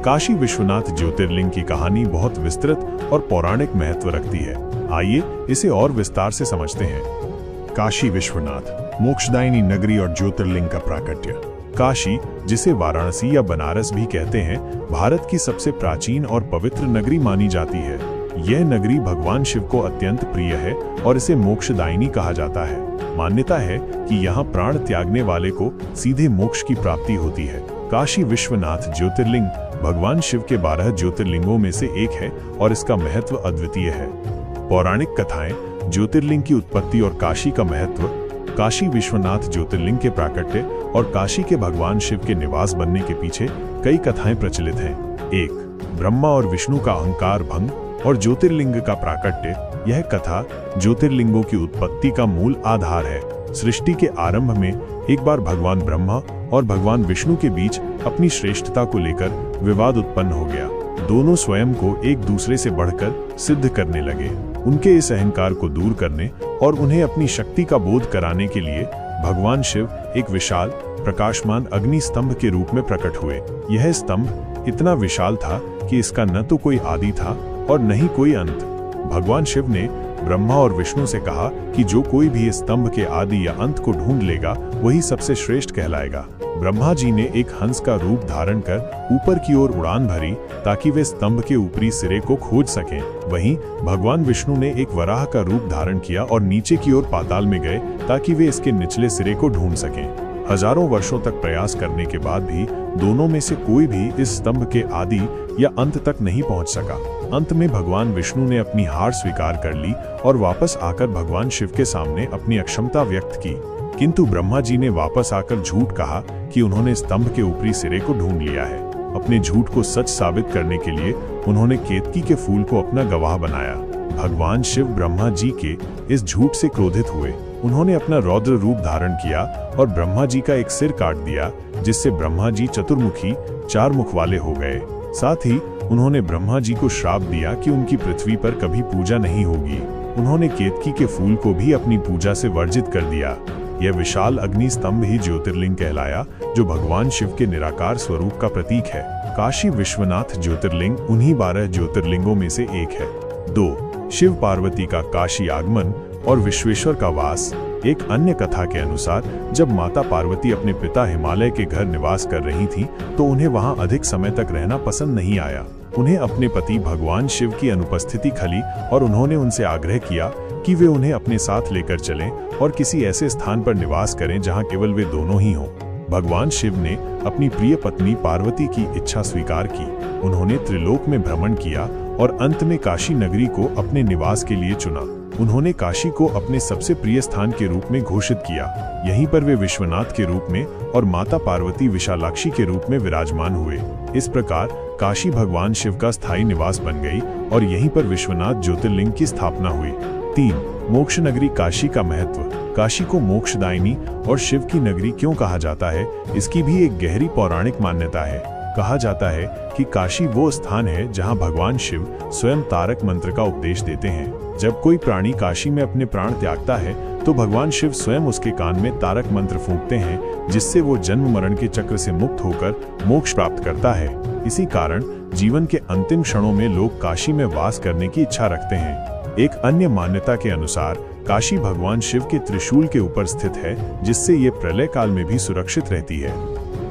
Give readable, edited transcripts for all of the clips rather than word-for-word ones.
काशी विश्वनाथ ज्योतिर्लिंग की कहानी बहुत विस्तृत और पौराणिक महत्व रखती है। आइए इसे और विस्तार से समझते हैं। काशी विश्वनाथ, मोक्षदायिनी नगरी और ज्योतिर्लिंग का प्राकट्य। काशी, जिसे वाराणसी या बनारस भी कहते हैं, भारत की सबसे प्राचीन और पवित्र नगरी मानी जाती है। यह नगरी भगवान शिव को अत्यंत प्रिय है और इसे मोक्षदायिनी कहा जाता है। मान्यता है कि यहाँ प्राण त्यागने वाले को सीधे मोक्ष की प्राप्ति होती है। काशी विश्वनाथ ज्योतिर्लिंग भगवान शिव के 12 ज्योतिर्लिंगों में से एक है और इसका महत्व अद्वितीय है। पौराणिक कथाएं, ज्योतिर्लिंग की उत्पत्ति और काशी का महत्व। काशी विश्वनाथ ज्योतिर्लिंग के प्राकट्य और काशी के भगवान शिव के निवास बनने के पीछे कई कथाएं प्रचलित हैं। 1. ब्रह्मा और विष्णु का अहंकार भंग और ज्योतिर्लिंग का प्राकट्य। यह कथा ज्योतिर्लिंगों की उत्पत्ति का मूल आधार है। सृष्टि के आरंभ में एक बार भगवान ब्रह्मा और भगवान विष्णु के बीच अपनी श्रेष्ठता को लेकर विवाद उत्पन्न हो गया। दोनों स्वयं को एक दूसरे से बढ़कर सिद्ध करने लगे। उनके इस अहंकार को दूर करने और उन्हें अपनी शक्ति का बोध कराने के लिए भगवान शिव एक विशाल प्रकाशमान अग्नि स्तंभ के रूप में प्रकट हुए। यह स्तंभ इतना विशाल था कि इसका न तो कोई आदि था और न ही कोई अंत। भगवान शिव ने ब्रह्मा और विष्णु से कहा कि जो कोई भी इस स्तंभ के आदि या अंत को ढूंढ लेगा वही सबसे श्रेष्ठ कहलाएगा। ब्रह्मा जी ने एक हंस का रूप धारण कर ऊपर की ओर उड़ान भरी ताकि वे स्तंभ के ऊपरी सिरे को खोज सकें। वहीं भगवान विष्णु ने एक वराह का रूप धारण किया और नीचे की ओर पाताल में गए ताकि वे इसके निचले सिरे को ढूंढ सकें। हजारों वर्षों तक प्रयास करने के बाद भी दोनों में से कोई भी इस स्तंभ के आदि या अंत तक नहीं पहुंच सका। अंत में भगवान विष्णु ने अपनी हार स्वीकार कर ली और वापस आकर भगवान शिव के सामने अपनी अक्षमता व्यक्त की। किंतु ब्रह्मा जी ने वापस आकर झूठ कहा कि उन्होंने स्तंभ के ऊपरी सिरे को ढूंढ लिया है। अपने झूठ को सच साबित करने के लिए उन्होंने केतकी के फूल को अपना गवाह बनाया। भगवान शिव ब्रह्मा जी के इस झूठ से क्रोधित हुए। उन्होंने अपना रौद्र रूप धारण किया और ब्रह्मा जी का एक सिर काट दिया, जिससे ब्रह्मा जी चतुर्मुखी 4 मुख वाले हो गए। साथ ही उन्होंने ब्रह्मा जी को श्राप दिया कि उनकी पृथ्वी पर कभी पूजा नहीं होगी। उन्होंने केतकी के फूल को भी अपनी पूजा से वर्जित कर दिया। यह विशाल अग्नि स्तंभ ही ज्योतिर्लिंग कहलाया, जो भगवान शिव के निराकार स्वरूप का प्रतीक है। काशी विश्वनाथ ज्योतिर्लिंग उन्हीं 12 ज्योतिर्लिंगों में से एक है। 2. शिव पार्वती का काशी आगमन और विश्वेश्वर का वास। एक अन्य कथा के अनुसार जब माता पार्वती अपने पिता हिमालय के घर निवास कर रही थीं, तो उन्हें वहां अधिक समय तक रहना पसंद नहीं आया। उन्हें अपने पति भगवान शिव की अनुपस्थिति खली और उन्होंने उनसे आग्रह किया कि वे उन्हें अपने साथ लेकर चलें और किसी ऐसे स्थान पर निवास करें जहां केवल वे दोनों ही हों। भगवान शिव ने अपनी प्रिय पत्नी पार्वती की इच्छा स्वीकार की। उन्होंने त्रिलोक में भ्रमण किया और अंत में काशी नगरी को अपने निवास के लिए चुना। उन्होंने काशी को अपने सबसे प्रिय स्थान के रूप में घोषित किया। यहीं पर वे विश्वनाथ के रूप में और माता पार्वती विशालाक्षी के रूप में विराजमान हुए। इस प्रकार काशी भगवान शिव का स्थायी निवास बन गई और यहीं पर विश्वनाथ ज्योतिर्लिंग की स्थापना हुई। 3. मोक्ष नगरी काशी का महत्व। काशी को मोक्षदायिनी और शिव की नगरी क्यों कहा जाता है, इसकी भी एक गहरी पौराणिक मान्यता है। कहा जाता है कि काशी वो स्थान है जहां भगवान शिव स्वयं तारक मंत्र का उपदेश देते हैं। जब कोई प्राणी काशी में अपने प्राण त्यागता है तो भगवान शिव स्वयं उसके कान में तारक मंत्र फूंकते हैं, जिससे वो जन्म मरण के चक्र से मुक्त होकर मोक्ष प्राप्त करता है। इसी कारण जीवन के अंतिम क्षणों में लोग काशी में वास करने की इच्छा रखते हैं। एक अन्य मान्यता के अनुसार काशी भगवान शिव के त्रिशूल के ऊपर स्थित है, जिससे ये प्रलय काल में भी सुरक्षित रहती है।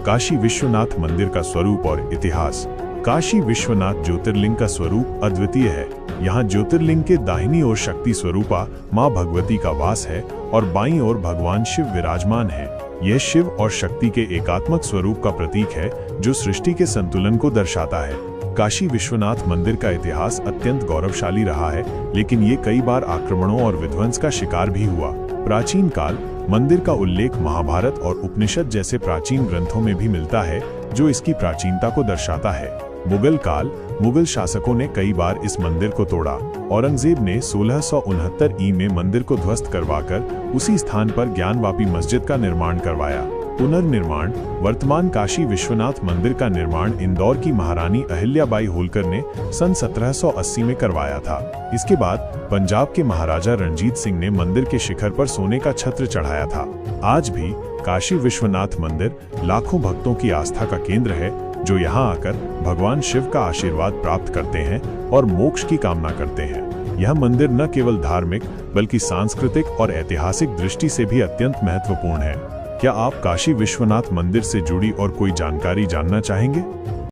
काशी विश्वनाथ मंदिर का स्वरूप और इतिहास। काशी विश्वनाथ ज्योतिर्लिंग का स्वरूप अद्वितीय है। यहाँ ज्योतिर्लिंग के दाहिनी ओर शक्ति स्वरूपा माँ भगवती का वास है और बाईं ओर भगवान शिव विराजमान है। यह शिव और शक्ति के एकात्मक स्वरूप का प्रतीक है, जो सृष्टि के संतुलन को दर्शाता है। काशी विश्वनाथ मंदिर का इतिहास अत्यंत गौरवशाली रहा है, लेकिन ये कई बार आक्रमणों और विध्वंस का शिकार भी हुआ। प्राचीन काल मंदिर का उल्लेख महाभारत और उपनिषद जैसे प्राचीन ग्रंथों में भी मिलता है, जो इसकी प्राचीनता को दर्शाता है। मुगल काल मुगल शासकों ने कई बार इस मंदिर को तोड़ा। औरंगजेब ने 1669 ई में मंदिर को ध्वस्त करवाकर उसी स्थान पर ज्ञानवापी मस्जिद का निर्माण करवाया। पुनर्निर्माण। वर्तमान काशी विश्वनाथ मंदिर का निर्माण इंदौर की महारानी अहिल्याबाई होलकर ने सन 1780 में करवाया था। इसके बाद पंजाब के महाराजा रणजीत सिंह ने मंदिर के शिखर पर सोने का छत्र चढ़ाया था। आज भी काशी विश्वनाथ मंदिर लाखों भक्तों की आस्था का केंद्र है, जो यहाँ आकर भगवान शिव का आशीर्वाद प्राप्त करते हैं और मोक्ष की कामना करते हैं। यह मंदिर न केवल धार्मिक बल्कि सांस्कृतिक और ऐतिहासिक दृष्टि से भी अत्यंत महत्वपूर्ण है। क्या आप काशी विश्वनाथ मंदिर से जुड़ी और कोई जानकारी जानना चाहेंगे?